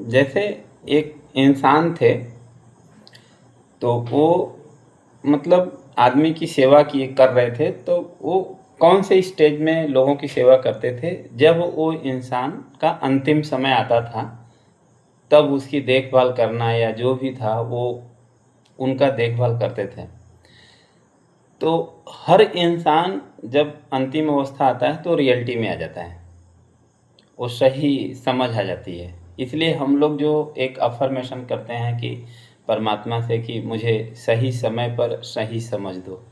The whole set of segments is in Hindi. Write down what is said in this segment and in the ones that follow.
जैसे एक इंसान थे, तो वो मतलब आदमी की सेवा की कर रहे थे, तो वो कौन से स्टेज में लोगों की सेवा करते थे, जब वो इंसान का अंतिम समय आता था तब उसकी देखभाल करना या जो भी था वो उनका देखभाल करते थे। तो हर इंसान जब अंतिम अवस्था आता है तो रियलिटी में आ जाता है, वो सही समझ आ जाती है। इसलिए हम लोग जो एक अफ़र्मेशन करते हैं कि परमात्मा से कि मुझे सही समय पर सही समझ दो।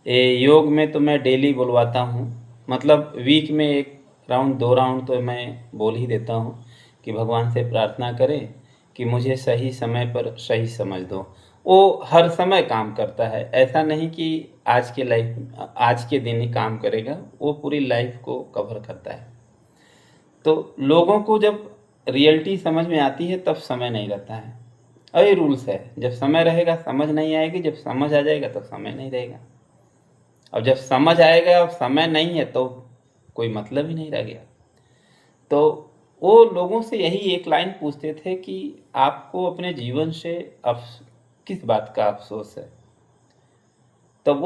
ये योग में तो मैं डेली बुलवाता हूँ, मतलब वीक में 1 राउंड 2 राउंड तो मैं बोल ही देता हूँ कि भगवान से प्रार्थना करें कि मुझे सही समय पर सही समझ दो। वो हर समय काम करता है, ऐसा नहीं कि आज के दिन ही काम करेगा, वो पूरी लाइफ को कवर करता है। तो लोगों को जब रियलिटी समझ में आती है तब समय नहीं रहता है, और ये रूल्स है, जब समय रहेगा समझ नहीं आएगी, जब समझ आ जाएगा तब समय नहीं रहेगा। अब जब समझ आएगा और समय नहीं है तो कोई मतलब ही नहीं रह गया। तो वो लोगों से यही एक लाइन पूछते थे कि आपको अपने जीवन से किस बात का अफसोस है। तब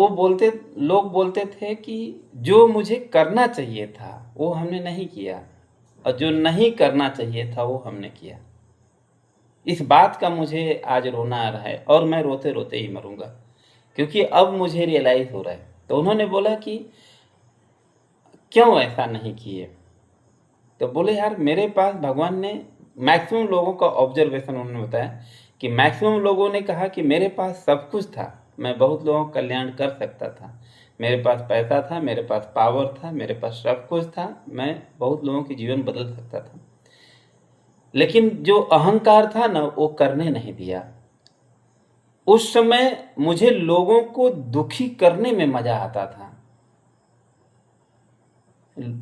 लोग बोलते थे कि जो मुझे करना चाहिए था वो हमने नहीं किया, और जो नहीं करना चाहिए था वो हमने किया। इस बात का मुझे आज रोना आ रहा है, और मैं रोते रोते ही मरूंगा, क्योंकि अब मुझे रियलाइज हो रहा है। तो उन्होंने बोला कि क्यों ऐसा नहीं किए। तो बोले यार, मेरे पास भगवान ने मैक्सिमम लोगों का ऑब्जर्वेशन उन्होंने बताया कि मैक्सिमम लोगों ने कहा कि मेरे पास सब कुछ था, मैं बहुत लोगों का कल्याण कर सकता था, मेरे पास पैसा था, मेरे पास पावर था, मेरे पास सब कुछ था, मैं बहुत लोगों के जीवन बदल सकता था, लेकिन जो अहंकार था ना वो करने नहीं दिया। उस समय मुझे लोगों को दुखी करने में मजा आता था,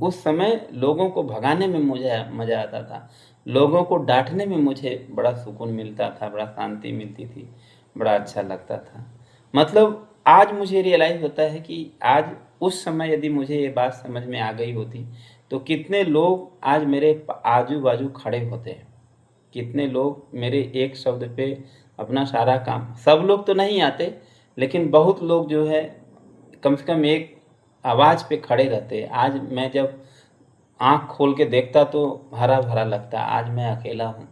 उस समय लोगों को भगाने में मुझे मज़ा आता था, लोगों को डाँटने में मुझे बड़ा सुकून मिलता था, बड़ा शांति मिलती थी, बड़ा अच्छा लगता था। मतलब आज मुझे रियलाइज़ होता है कि आज उस समय यदि मुझे ये बात समझ में आ गई होती, तो कितने लोग आज मेरे आजू-बाजू खड़े होते हैं। कितने लोग मेरे एक शब्द पे अपना सारा काम, सब लोग तो नहीं आते, लेकिन बहुत लोग जो है कम से कम एक आवाज़ पे खड़े रहते। आज मैं जब आँख खोल के देखता तो हरा-भरा लगता, आज मैं अकेला हूँ।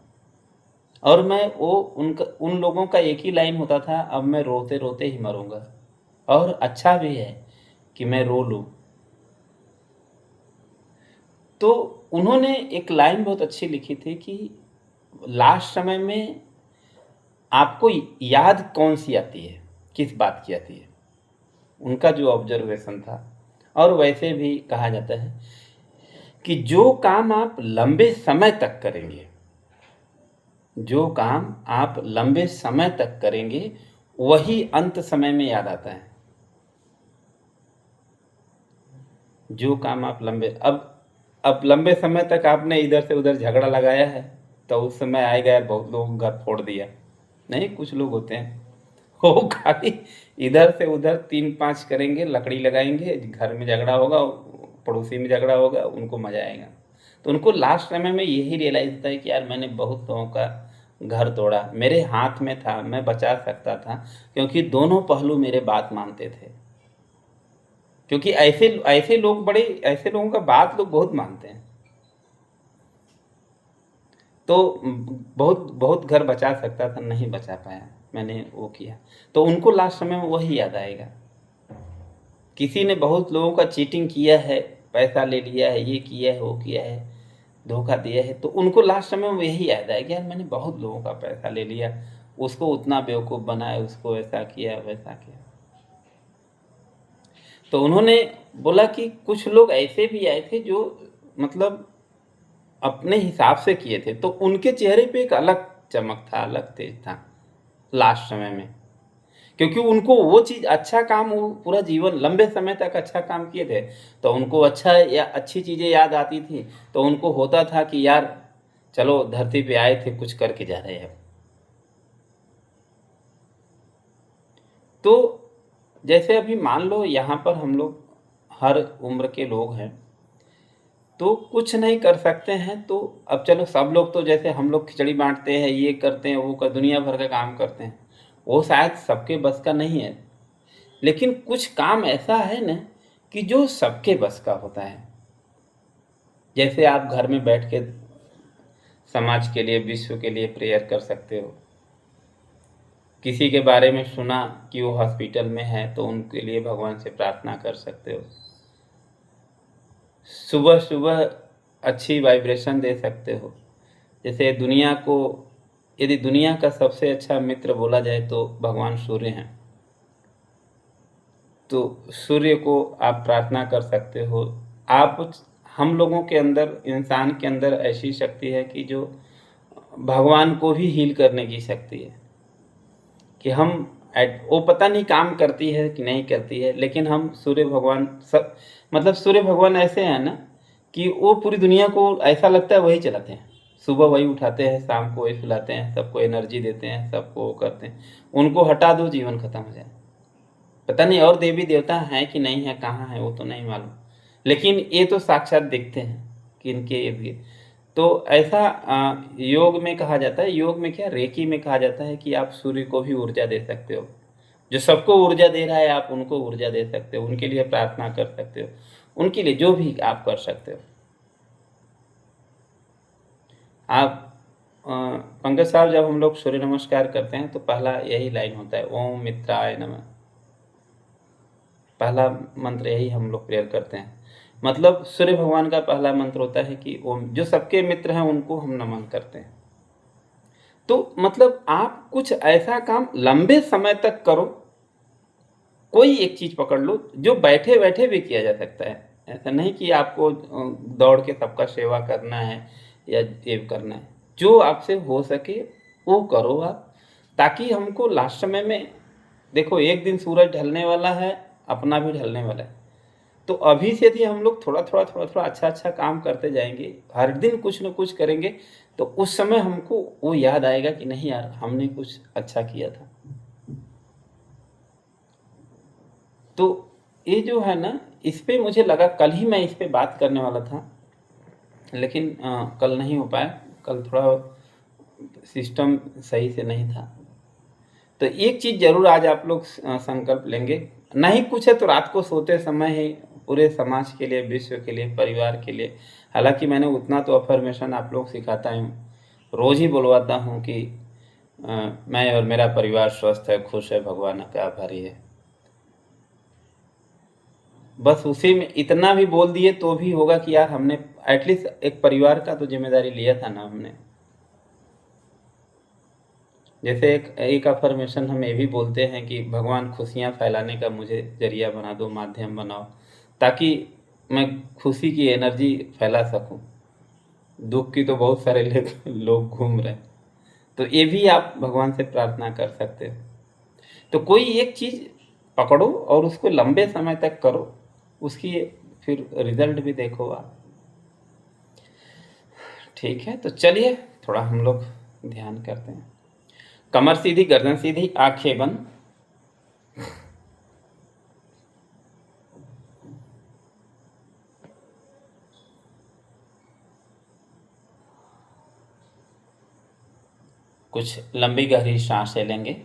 और मैं वो उन लोगों का एक ही लाइन होता था, अब मैं रोते-रोते ही मरूँगा, और अच्छा भी है कि मैं रो लूँ। तो उन्होंने एक लाइन बहुत अच्छी लिखी थी कि लास्ट समय में आपको याद कौन-सी आती है, किस बात की आती है? उनका जो ऑब्ज़र्वेशन था। और वैसे भी कहा जाता है कि जो काम आप लंबे समय तक करेंगे, जो काम आप लंबे समय तक करेंगे, वही अंत समय में याद आता है। जो काम आप अब लंबे समय तक आपने इधर से उधर झगड़ा लगाया है, तो उस समय आएगा यार बहुत लोगों का घर फोड़ दिया। नहीं, कुछ लोग होते हैं, वो खाली इधर से उधर 3-5 करेंगे, लकड़ी लगाएँगे, घर में झगड़ा होगा, पड़ोसी में झगड़ा होगा, उनको मज़ा आएगा। तो उनको लास्ट समय में यही रियलाइज़ होता है कि यार मैंने बहुत लोगों का घर तोड़ा, मेरे हाथ में था, मैं बचा सकता था, क्योंकि दोनों पहलू मेरे बात मानते थे। क्योंकि ऐसे लोगों का बात लोग बहुत मानते हैं। तो बहुत बहुत घर बचा सकता था, नहीं बचा पाया, मैंने वो किया। तो उनको लास्ट समय में वही याद आएगा। किसी ने बहुत लोगों का चीटिंग किया है, पैसा ले लिया है, ये किया है, वो किया है, धोखा दिया है, तो उनको लास्ट समय में यही याद आएगा, यार मैंने बहुत लोगों का पैसा ले लिया, उसको उतना बेवकूफ़ बनाया, उसको ऐसा किया, वैसा किया। तो उन्होंने बोला कि कुछ लोग ऐसे भी आए थे जो मतलब अपने हिसाब से किए थे, तो उनके चेहरे पे एक अलग चमक था, अलग तेज था लास्ट समय में। क्योंकि उनको वो चीज़ अच्छा काम, वो पूरा जीवन लंबे समय तक अच्छा काम किए थे, तो उनको अच्छा या अच्छी चीज़ें याद आती थी, तो उनको होता था कि यार चलो धरती पे आए थे, कुछ करके जा रहे हैं। तो जैसे अभी मान लो यहाँ पर हम लोग हर उम्र के लोग हैं, तो कुछ नहीं कर सकते हैं तो अब चलो सब लोग तो जैसे हम लोग खिचड़ी बाँटते हैं, ये करते हैं, वो दुनिया भर का काम करते हैं। वो शायद सबके बस का नहीं है। लेकिन कुछ काम ऐसा है ना कि जो सबके बस का होता है। जैसे आप घर में बैठ के समाज के लिए, विश्व के लिए प्रेयर कर सकते हो। किसी के बारे में सुना कि वो हॉस्पिटल में है तो उनके लिए भगवान से प्रार्थना कर सकते हो। सुबह-सुबह अच्छी वाइब्रेशन दे सकते हो। जैसे दुनिया को, यदि दुनिया का सबसे अच्छा मित्र बोला जाए तो भगवान सूर्य हैं। तो सूर्य को आप प्रार्थना कर सकते हो। आप, हम लोगों के अंदर, इंसान के अंदर ऐसी शक्ति है कि जो भगवान को भी हील करने की शक्ति है कि हम वो पता नहीं काम करती है कि नहीं करती है, लेकिन हम सूर्य भगवान सब, मतलब सूर्य भगवान ऐसे हैं ना कि वो पूरी दुनिया को ऐसा लगता है वही चलाते हैं। सुबह वही उठाते हैं, शाम को वही सुलाते हैं, सबको एनर्जी देते हैं, सबको वो करते हैं। उनको हटा दो, जीवन खत्म हो जाए। पता नहीं और देवी देवता हैं कि नहीं है, कहाँ है वो तो नहीं मालूम, लेकिन ये तो साक्षात दिखते हैं कि इनके इर्द गिर्द। तो ऐसा योग में कहा जाता है, योग में क्या, रेकी में कहा जाता है कि आप सूर्य को भी ऊर्जा दे सकते हो। जो सबको ऊर्जा दे रहा है, आप उनको ऊर्जा दे सकते हो, उनके लिए प्रार्थना कर सकते हो, उनके लिए जो भी आप कर सकते हो। आप पंकज साहब, जब हम लोग सूर्य नमस्कार करते हैं तो पहला यही लाइन होता है, ओम मित्राय नमः। पहला मंत्र यही हम लोग प्रेयर करते हैं। मतलब सूर्य भगवान का पहला मंत्र होता है कि ओम, जो सबके मित्र हैं उनको हम नमन करते हैं। तो मतलब आप कुछ ऐसा काम लंबे समय तक करो, कोई एक चीज पकड़ लो जो बैठे बैठे भी किया जा सकता है। ऐसा नहीं कि आपको दौड़ के सबका सेवा करना है या ये करना है। जो आपसे हो सके वो करो आप, ताकि हमको लास्ट समय में, देखो एक दिन सूरज ढलने वाला है, अपना भी ढलने वाला है। तो अभी से यदि हम लोग थोड़ा-थोड़ा अच्छा-अच्छा काम करते जाएँगे, हर दिन कुछ न कुछ करेंगे, तो उस समय हमको वो याद आएगा कि नहीं यार, हमने कुछ अच्छा किया था। तो ये जो है ना, इस पे मुझे लगा, कल ही मैं इस पे बात करने वाला था, लेकिन कल नहीं हो पाया। कल थोड़ा सिस्टम सही से नहीं था। तो एक चीज़ ज़रूर आज आप लोग संकल्प लेंगे, नहीं कुछ है तो रात को सोते समय ही पूरे समाज के लिए, विश्व के लिए, परिवार के लिए, हालाँकि मैंने उतना तो अफ़र्मेशन आप लोग सिखाता ही हूँ, रोज़ ही बुलवाता हूँ कि मैं और मेरा परिवार स्वस्थ है, खुश है, भगवान का आभारी है। बस उसी में इतना भी बोल दिए तो भी होगा कि यार हमने एटलीस्ट एक परिवार का तो ज़िम्मेदारी लिया था ना हमने। जैसे एक अफ़र्मेशन हम ये भी बोलते हैं कि भगवान खुशियाँ फैलाने का मुझे ज़रिया बना दो, माध्यम बनाओ, ताकि मैं खुशी की एनर्जी फैला सकूँ। दुःख की तो बहुत सारे लोग घूम रहे हैं। तो ये भी आप भगवान से प्रार्थना कर सकते हो। तो कोई एक चीज़ पकड़ो और उसको लंबे समय तक करो, उसकी फिर रिज़ल्ट भी देखो आप। ठीक है, तो चलिए थोड़ा हम लोग ध्यान करते हैं। कमर सीधी, गर्दन सीधी, आंखें बंद। कुछ लंबी गहरी सांसें लेंगे।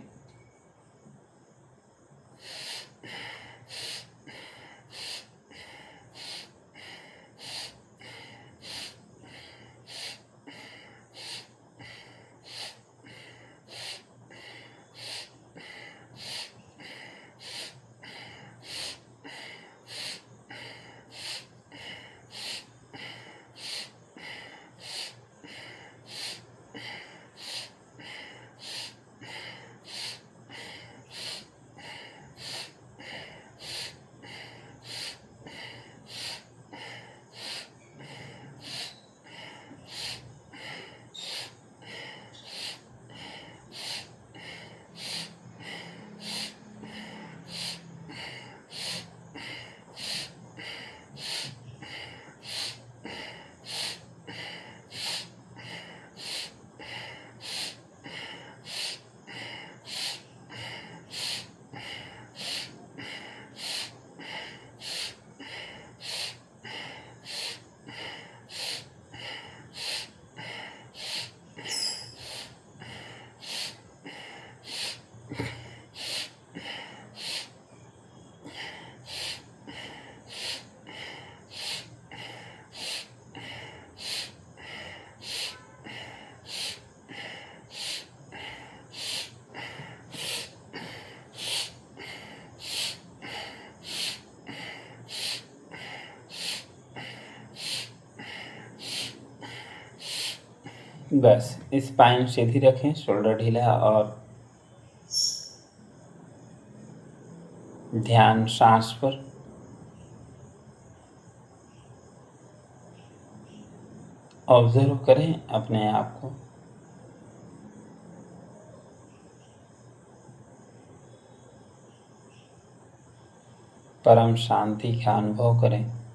बस स्पाइन सीधी रखें, शोल्डर ढीला और ध्यान सांस पर। ऑब्जर्व करें अपने आप को। परम शांति का अनुभव करें।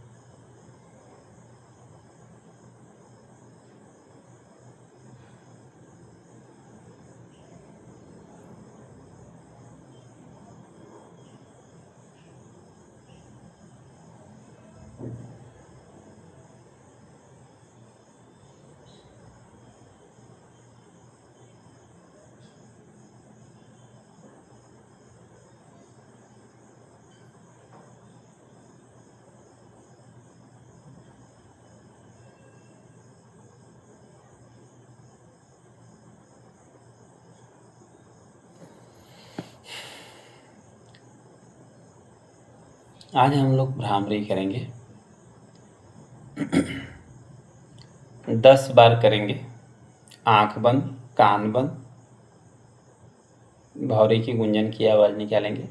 आज हम लोग भ्रामरी करेंगे। 10 बार करेंगे। आंख बंद, कान बंद, भौरे की गुंजन की आवाज निकालेंगे।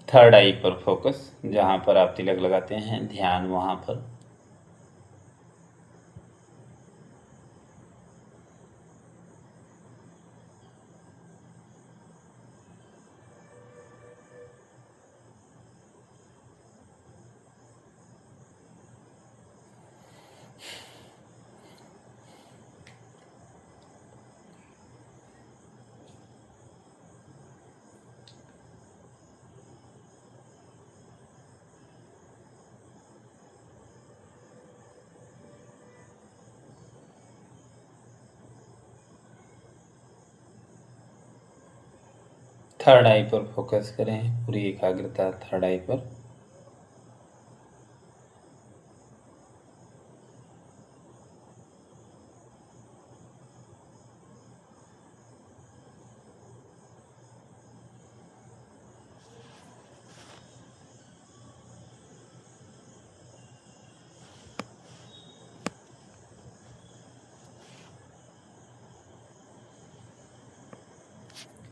थर्ड आई पर फोकस, जहाँ पर आप तिलक लगाते हैं, ध्यान वहाँ पर। थर्ड आई पर फोकस करें, पूरी एकाग्रता थर्ड आई पर।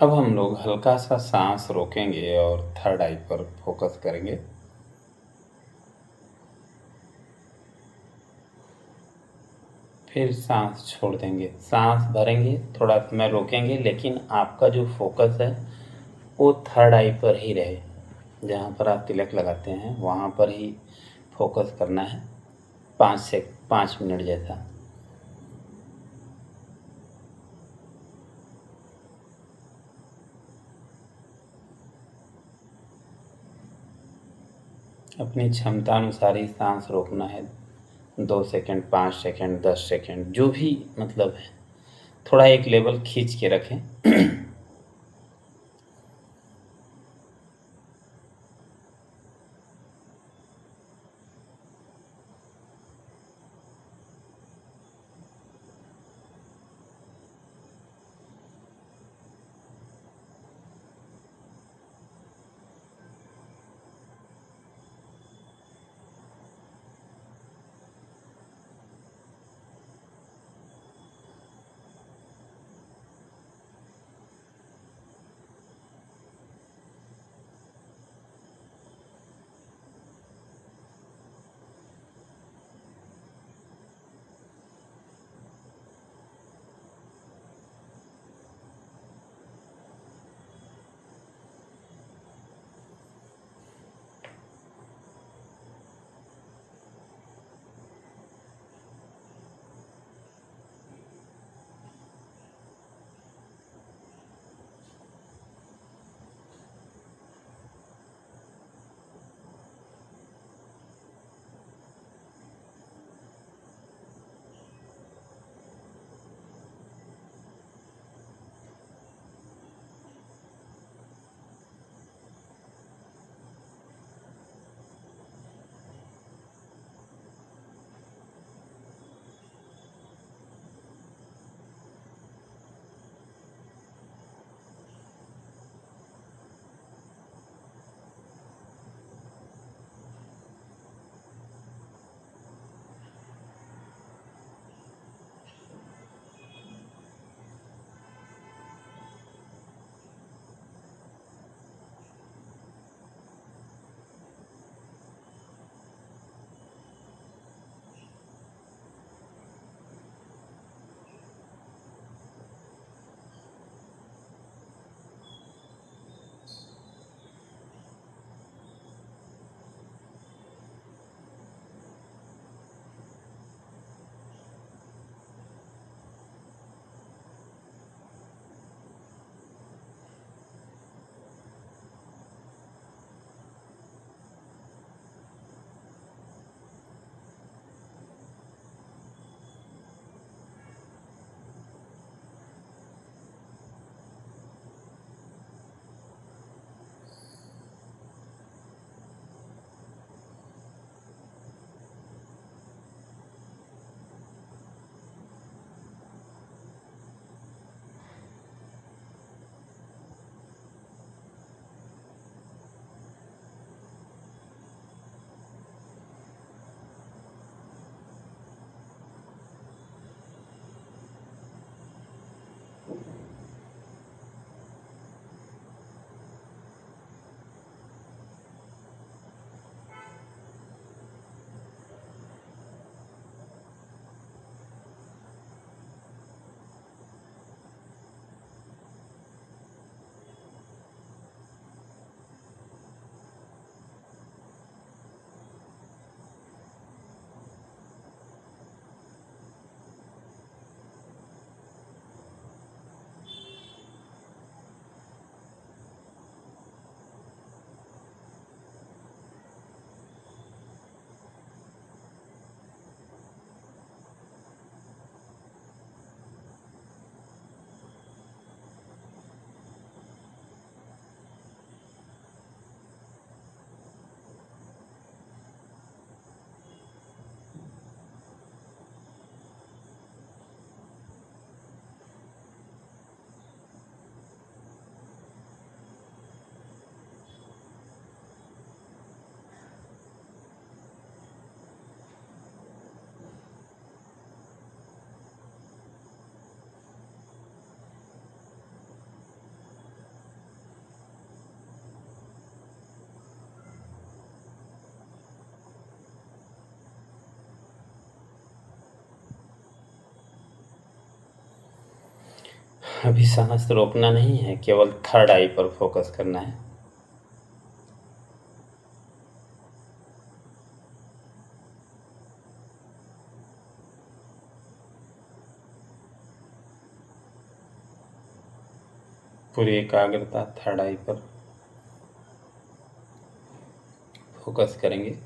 अब हम लोग हल्का सा सांस रोकेंगे और थर्ड आई पर फोकस करेंगे। फिर सांस छोड़ देंगे, सांस भरेंगे, थोड़ा समय रोकेंगे, लेकिन आपका जो फोकस है वो थर्ड आई पर ही रहे। जहाँ पर आप तिलक लगाते हैं वहाँ पर ही फोकस करना है, 5 मिनट जैसा। अपनी क्षमता अनुसार ही सांस रोकना है, 2 सेकंड, 5 सेकंड, 10 सेकंड, जो भी मतलब है, थोड़ा एक लेवल खींच के रखें। अभी सांस रोकना नहीं है, केवल थर्ड आई पर फोकस करना है। पूरी एकाग्रता थर्ड आई पर फोकस करेंगे।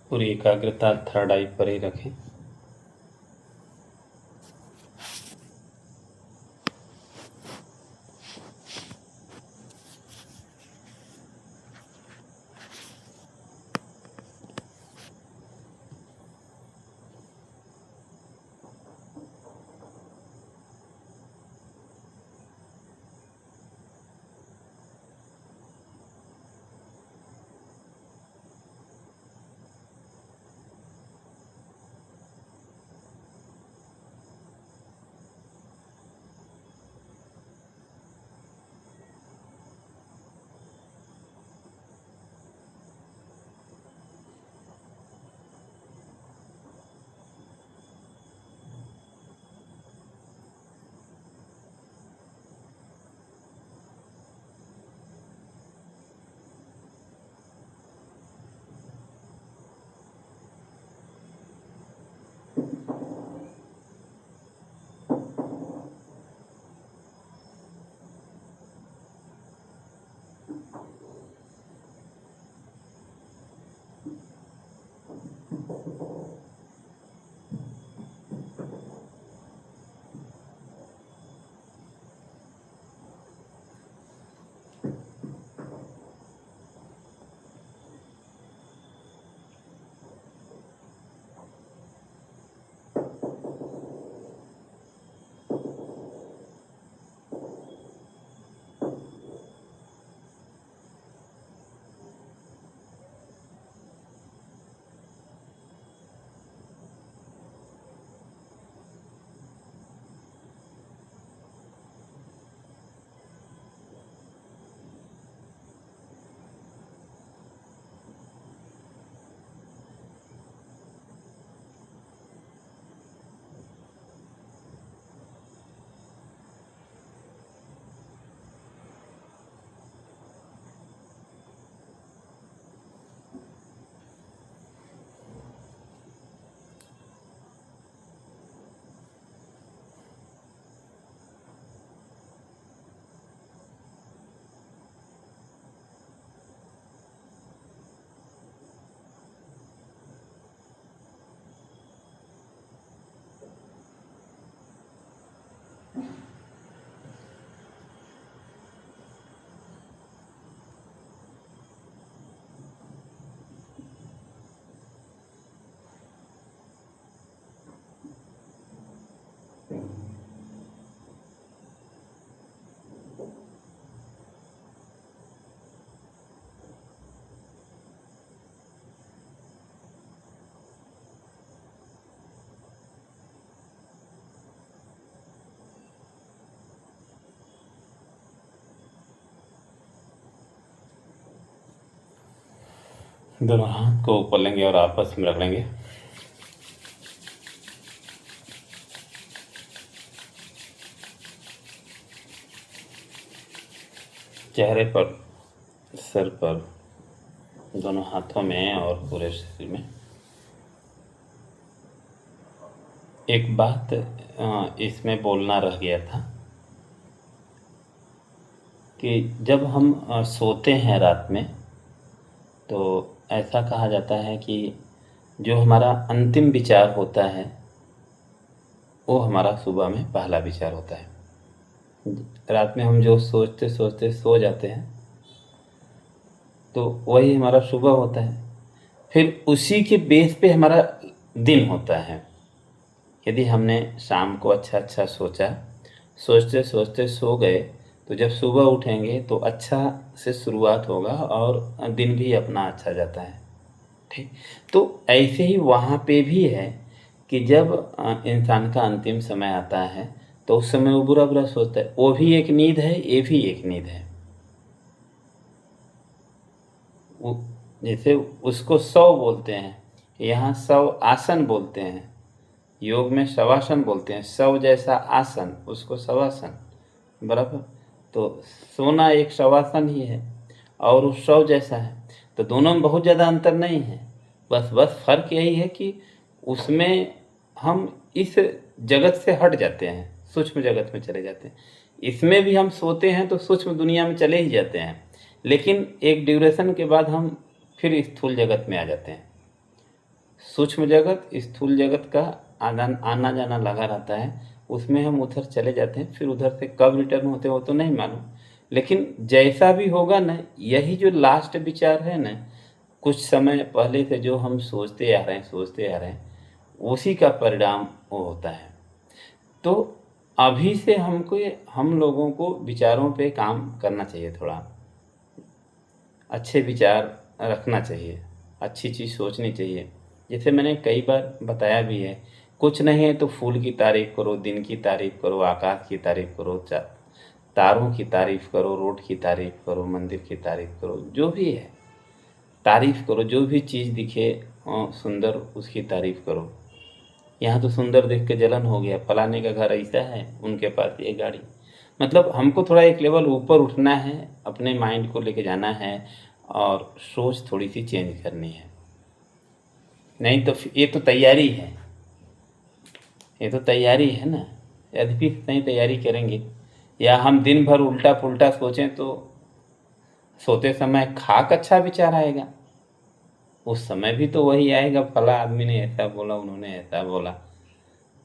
पूरी एकाग्रता थर्ड आई पर ही रखें। दोनों हाथ को ऊपर लेंगे और आपस में रगड़ेंगे। चेहरे पर, सर पर, दोनों हाथों में और पूरे शरीर में। एक बात इसमें बोलना रह गया था कि जब हम सोते हैं रात में, तो ऐसा कहा जाता है कि जो हमारा अंतिम विचार होता है वो हमारा सुबह में पहला विचार होता है। रात में हम जो सोचते सोचते सो जाते हैं तो वही हमारा सुबह होता है। फिर उसी के बेस पे हमारा दिन होता है। यदि हमने शाम को अच्छा सोचा, सोचते सोचते सो गए, तो जब सुबह उठेंगे तो अच्छा से शुरुआत होगा और दिन भी अपना अच्छा जाता है। ठीक, तो ऐसे ही वहाँ पे भी है कि जब इंसान का अंतिम समय आता है तो उस समय वो बुरा बुरा सोचता है। वो भी एक नींद है, ये भी एक नींद है। वो जैसे उसको शव बोलते हैं, यहाँ शव आसन बोलते हैं, योग में शवासन बोलते हैं। शव जैसा आसन, उसको शवासन, बराबर। तो सोना एक शवासन ही है और उस शव जैसा है। तो दोनों में बहुत ज़्यादा अंतर नहीं है। बस फर्क यही है कि उसमें हम इस जगत से हट जाते हैं, सूक्ष्म जगत में चले जाते हैं। इसमें भी हम सोते हैं तो सूक्ष्म दुनिया में चले ही जाते हैं, लेकिन एक ड्यूरेशन के बाद हम फिर स्थूल जगत में आ जाते हैं। सूक्ष्म जगत, स्थूल जगत का आना जाना लगा रहता है, उसमें हम उधर चले जाते हैं। फिर उधर से कब रिटर्न होते हैं वो तो नहीं मालूम, लेकिन जैसा भी होगा ना, यही जो लास्ट विचार है ना, कुछ समय पहले से जो हम सोचते आ रहे हैं, उसी का परिणाम वो होता है। तो अभी से हम लोगों को विचारों पे काम करना चाहिए। थोड़ा अच्छे विचार रखना चाहिए, अच्छी चीज़ सोचनी चाहिए। जैसे मैंने कई बार बताया भी है, कुछ नहीं है तो फूल की तारीफ़ करो, दिन की तारीफ़ करो, आकाश की तारीफ़ करो, तारों की तारीफ़ करो, रोड की तारीफ़ करो, मंदिर की तारीफ़ करो, जो भी है तारीफ़ करो। जो भी चीज़ दिखे सुंदर, उसकी तारीफ़ करो। यहाँ तो सुंदर देख के जलन हो गया, फलाने का घर ऐसा है, उनके पास ये गाड़ी। मतलब हमको थोड़ा एक लेवल ऊपर उठना है, अपने माइंड को लेके जाना है और सोच थोड़ी सी चेंज करनी है। नहीं तो ये तो तैयारी है, ये तो तैयारी है ना। यदि भी नहीं तैयारी करेंगे या हम दिन भर उल्टा पुल्टा सोचें तो सोते समय खाक अच्छा विचार आएगा, उस समय भी तो वही आएगा, फला आदमी ने ऐसा बोला, उन्होंने ऐसा बोला।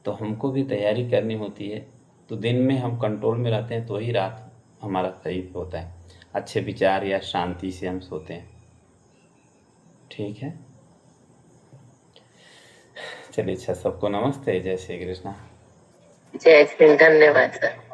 तो हमको भी तैयारी करनी होती है। तो दिन में हम कंट्रोल में रहते हैं तो ही रात हमारा सही होता है, अच्छे विचार या शांति से हम सोते हैं। ठीक है, चलिए। अच्छा, सबको नमस्ते, जय श्री कृष्णा। जय श्री, धन्यवाद सर।